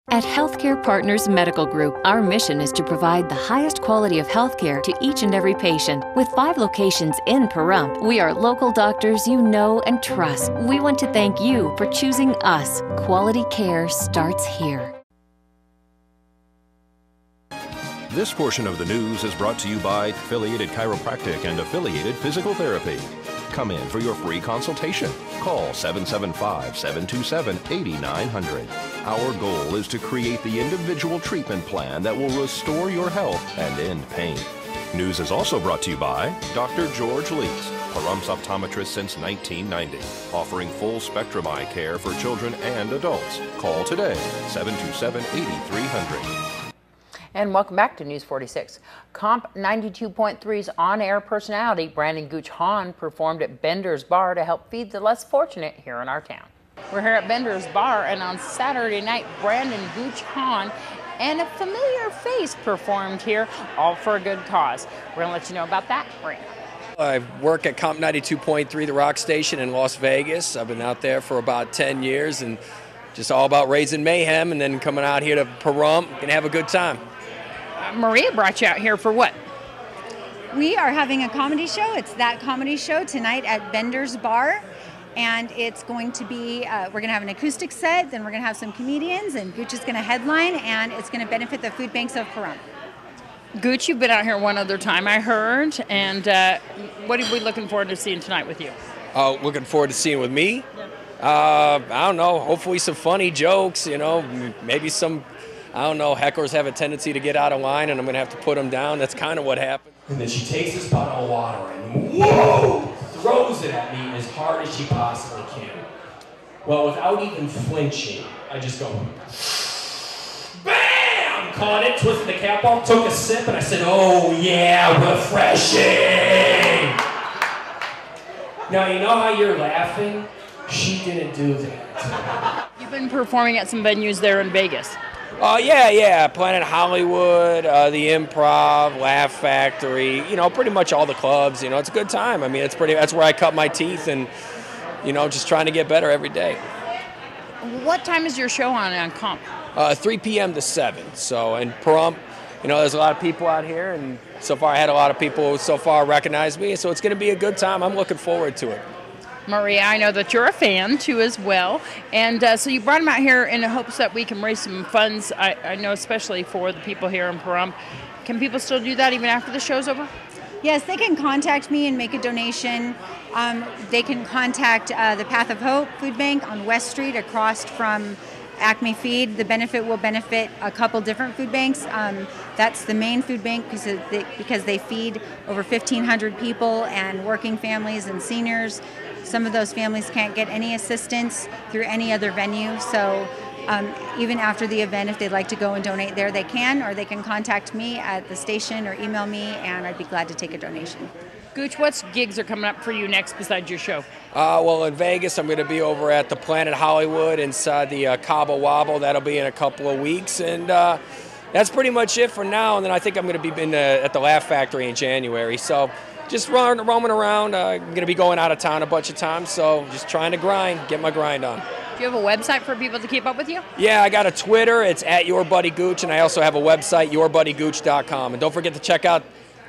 At Healthcare Partners Medical Group, our mission is to provide the highest quality of healthcare to each and every patient. With 5 locations in Pahrump, we are local doctors you know and trust. We want to thank you for choosing us. Quality care starts here. This portion of the news is brought to you by Affiliated Chiropractic and Affiliated Physical Therapy. Come in for your free consultation. Call 775-727-8900. Our goal is to create the individual treatment plan that will restore your health and end pain. News is also brought to you by Dr. George Leaks, Pahrump's optometrist since 1990, offering full spectrum eye care for children and adults. Call today, 727-8300. And welcome back to News 46. Comp 92.3's on-air personality, Brandon Gooch Hahn, performed at Bender's Bar to help feed the less fortunate here in our town. We're here at Bender's Bar, and on Saturday night, Brandon Gooch Hahn and a familiar face performed here, all for a good cause. We're going to let you know about that right now. I work at Comp 92.3, the rock station in Las Vegas. I've been out there for about 10 years and just all about raising mayhem and then coming out here to Pahrump and have a good time. Maria brought you out here for what? We are having a comedy show. It's That Comedy Show tonight at Bender's Bar. And it's going to be, we're going to have an acoustic set, then we're going to have some comedians, and Gooch is going to headline, and it's going to benefit the food banks of Pahrump. Gooch, you've been out here one other time, I heard. And what are we looking forward to seeing tonight with you? Looking forward to seeing with me? I don't know, hopefully some funny jokes, you know, maybe some, I don't know, hecklers have a tendency to get out of line and I'm going to have to put them down. That's kind of what happened. And then she takes this bottle of water and whoa, throws it at me as hard as she possibly can. Well, without even flinching, I just go, BAM! Caught it, twisted the cap off, took a sip, and I said, oh yeah, refreshing! Now, you know how you're laughing? She didn't do that. You've been performing at some venues there in Vegas. Yeah, Planet Hollywood, the Improv, Laugh Factory, you know, pretty much all the clubs, you know, it's a good time. I mean, that's where I cut my teeth and, you know, just trying to get better every day. What time is your show on Comp? 3 p.m. to 7. So, in Pahrump, you know, there's a lot of people out here, and so far I had a lot of people who so far recognize me, so it's going to be a good time. I'm looking forward to it. Maria, I know that you're a fan too as well, and so you brought him out here in the hopes that we can raise some funds, I know especially for the people here in Pahrump. Can people still do that even after the show's over? Yes, they can contact me and make a donation. They can contact the Path of Hope Food Bank on West Street across from Acme Feed. The benefit will benefit a couple different food banks. That's the main food bank because they feed over 1,500 people and working families and seniors. Some of those families can't get any assistance through any other venue, so even after the event, if they'd like to go and donate there, they can, or they can contact me at the station or email me, and I'd be glad to take a donation. Gooch, what gigs are coming up for you next besides your show? Well, in Vegas, I'm going to be over at the Planet Hollywood inside the Cabo Wabo. That'll be in a couple of weeks, and that's pretty much it for now. And then I think I'm going to be at the Laugh Factory in January. So just roaming around. I'm going to be going out of town a bunch of times, so just trying to get my grind on. Do you have a website for people to keep up with you? Yeah, I got a Twitter. It's @YourBuddyGooch, and I also have a website, YourBuddyGooch.com. And don't forget to check out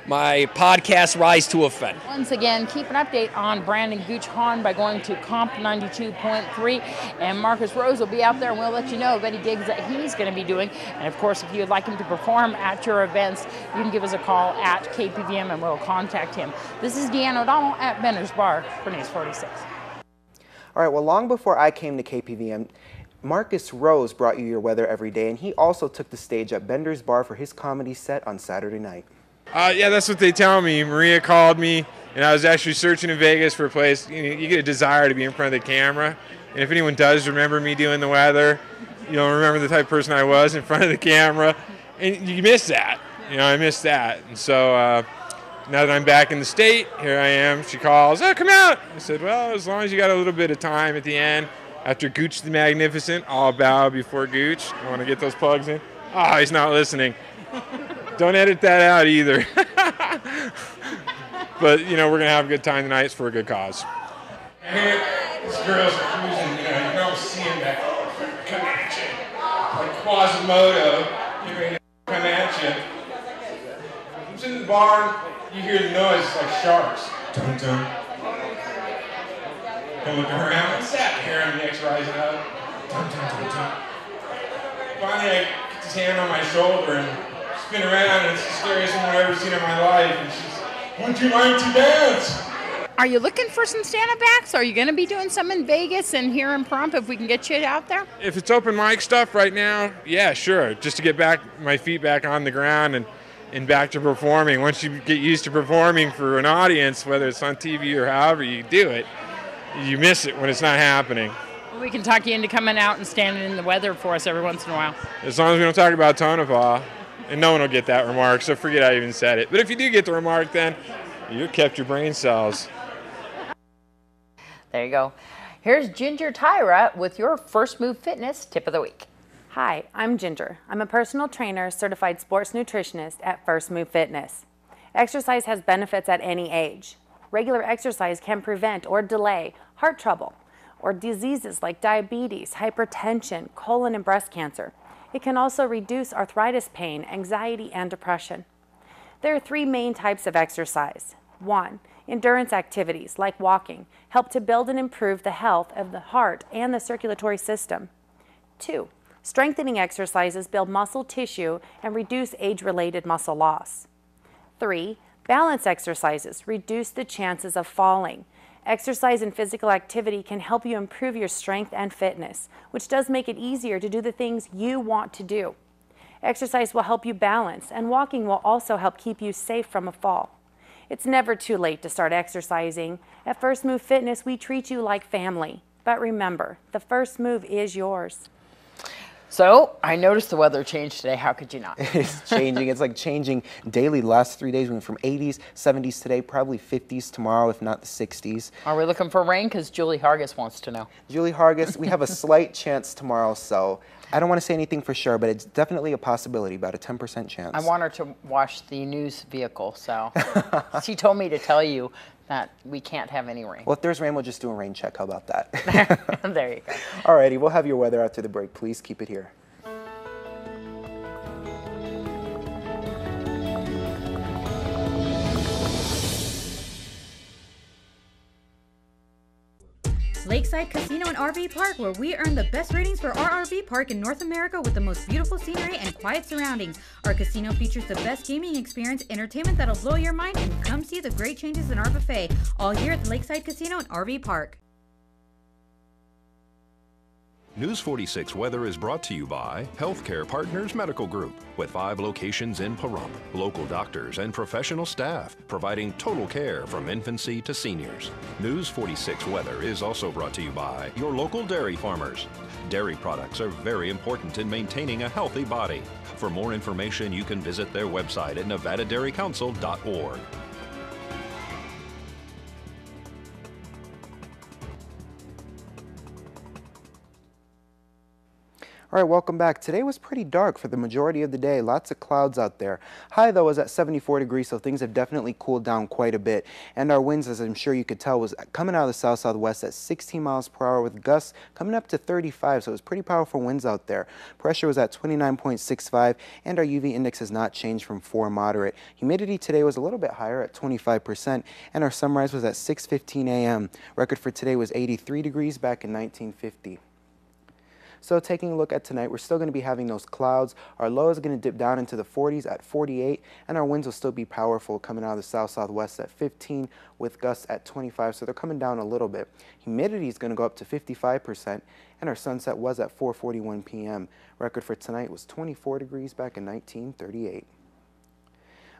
my podcast, Rise to Offend. Once again, keep an update on Brandon Gooch Hahn by going to Comp 92.3, and Marcus Rose will be out there, and we'll let you know of any gigs that he's going to be doing. And of course, if you'd like him to perform at your events, you can give us a call at KPVM and we'll contact him. This is Deanne O'Donnell at Bender's Bar for News 46. All right, well, long before I came to KPVM, Marcus Rose brought you your weather every day, and he also took the stage at Bender's Bar for his comedy set on Saturday night. Yeah, that's what they tell me. Maria called me, and I was actually searching in Vegas for a place. You get a desire to be in front of the camera, and if anyone does remember me doing the weather, you'll remember the type of person I was in front of the camera, and you miss that. You know, I miss that. And so now that I'm back in the state, here I am. She calls, oh, come out. I said, well, as long as you got a little bit of time at the end, after Gooch the Magnificent, I'll bow before Gooch. I want to get those plugs in. Oh, he's not listening. Don't edit that out either. But, you know, we're going to have a good time tonight. It's for a good cause. Here, this girl's accusing, you know, seeing that connection. Like, Quasimodo, here come at you. I'm sitting in the barn, you hear the noise, it's like sharks. Dun dun. Come looking around, what's that? Hear him next rising up. Dun dun dun dun. Finally, I get his hand on my shoulder and spin around, and it's the scariest thing I've ever seen in my life. And she's, would you like to dance? Are you looking for some stand-up-backs? Are you going to be doing some in Vegas and here in Pahrump if we can get you out there? If it's open mic stuff right now, yeah, sure. Just to get back my feet back on the ground and back to performing. Once you get used to performing for an audience, whether it's on TV or however you do it, you miss it when it's not happening. We can talk you into coming out and standing in the weather for us every once in a while. As long as we don't talk about Tonopah, and no one will get that remark, so forget I even said it. But if you do get the remark, then you kept your brain cells. There you go. Here's Ginger Tyra with your First Move Fitness tip of the week. Hi, I'm Ginger. I'm a personal trainer, certified sports nutritionist at First Move Fitness. Exercise has benefits at any age. Regular exercise can prevent or delay heart trouble or diseases like diabetes, hypertension, colon and breast cancer. It can also reduce arthritis pain, anxiety, and depression. There are 3 main types of exercise. 1. Endurance activities like walking help to build and improve the health of the heart and the circulatory system. 2. Strengthening exercises build muscle tissue and reduce age-related muscle loss. 3. Balance exercises reduce the chances of falling. Exercise and physical activity can help you improve your strength and fitness, which does make it easier to do the things you want to do. Exercise will help you balance, and walking will also help keep you safe from a fall. It's never too late to start exercising. At First Move Fitness, we treat you like family. But remember, the first move is yours. So, I noticed the weather changed today. How could you not? It's changing. It's like changing daily. The last 3 days we went from 80s, 70s today, probably 50s tomorrow, if not the 60s. Are we looking for rain? Because Julie Hargis wants to know. Julie Hargis, we have a slight chance tomorrow, so I don't want to say anything for sure, but it's definitely a possibility, about a 10% chance. I want her to wash the news vehicle, so she told me to tell you that we can't have any rain. Well, if there's rain, we'll just do a rain check. How about that? There you go. Alrighty, we'll have your weather after the break. Please keep it here. Lakeside Casino and RV Park, where we earn the best ratings for our RV park in North America with the most beautiful scenery and quiet surroundings. Our casino features the best gaming experience, entertainment that'll blow your mind, and come see the great changes in our buffet, all here at the Lakeside Casino and RV Park. News 46 weather is brought to you by Healthcare Partners Medical Group, with 5 locations in Pahrump, local doctors and professional staff providing total care from infancy to seniors. News 46 weather is also brought to you by your local dairy farmers. Dairy products are very important in maintaining a healthy body. For more information, you can visit their website at nevadadairycouncil.org. All right, welcome back. Today was pretty dark for the majority of the day. Lots of clouds out there. High, though, was at 74 degrees, so things have definitely cooled down quite a bit. And our winds, as I'm sure you could tell, was coming out of the south-southwest at 16 miles per hour with gusts coming up to 35, so it was pretty powerful winds out there. Pressure was at 29.65, and our UV index has not changed from 4 moderate. Humidity today was a little bit higher at 25%, and our sunrise was at 6:15 a.m. Record for today was 83 degrees back in 1950. So taking a look at tonight, we're still going to be having those clouds. Our low is going to dip down into the 40s at 48, and our winds will still be powerful coming out of the south-southwest at 15 with gusts at 25, so they're coming down a little bit. Humidity is going to go up to 55%, and our sunset was at 4:41 p.m. Record for tonight was 24 degrees back in 1938.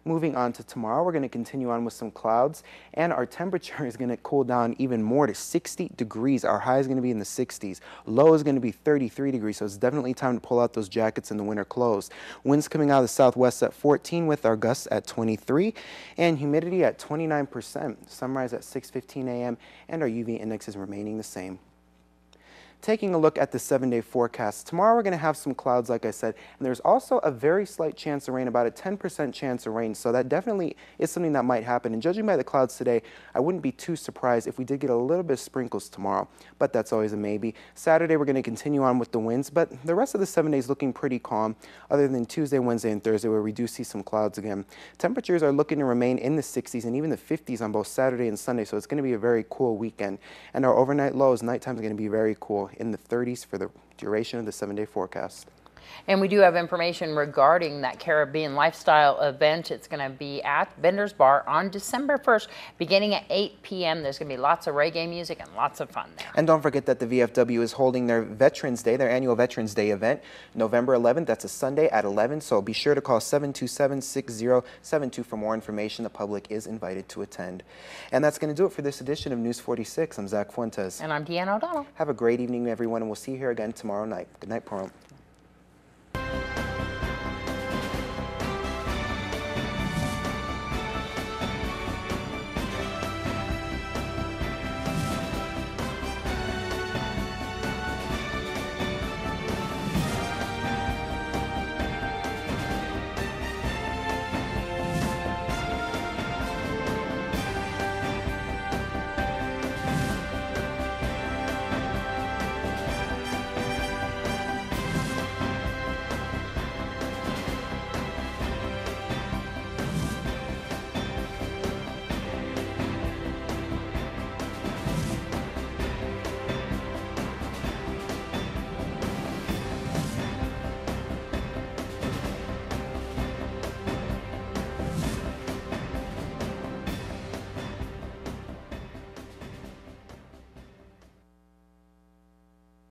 Moving on to tomorrow, we're going to continue on with some clouds, and our temperature is going to cool down even more to 60 degrees. Our high is going to be in the 60s. Low is going to be 33 degrees, so it's definitely time to pull out those jackets and the winter clothes. Winds coming out of the southwest at 14 with our gusts at 23, and humidity at 29%. Sunrise at 6:15 a.m., and our UV index is remaining the same. Taking a look at the 7-day forecast, tomorrow we're going to have some clouds, like I said, and there's also a very slight chance of rain, about a 10% chance of rain, so that definitely is something that might happen. And judging by the clouds today, I wouldn't be too surprised if we did get a little bit of sprinkles tomorrow, but that's always a maybe. Saturday, we're going to continue on with the winds, but the rest of the 7 days looking pretty calm, other than Tuesday, Wednesday, and Thursday, where we do see some clouds again. Temperatures are looking to remain in the 60s and even the 50s on both Saturday and Sunday, so it's going to be a very cool weekend. And our overnight lows, nighttime is going to be very cool, in the 30s for the duration of the 7-day forecast. And we do have information regarding that Caribbean lifestyle event. It's going to be at Bender's Bar on December 1st, beginning at 8 p.m. There's going to be lots of reggae music and lots of fun there. And don't forget that the VFW is holding their Veterans Day, their annual Veterans Day event, November 11th. That's a Sunday at 11, so be sure to call 727-6072 for more information. The public is invited to attend. And that's going to do it for this edition of News 46. I'm Zach Fuentes. And I'm Deanna O'Donnell. Have a great evening, everyone, and we'll see you here again tomorrow night. Good night, Pahrump.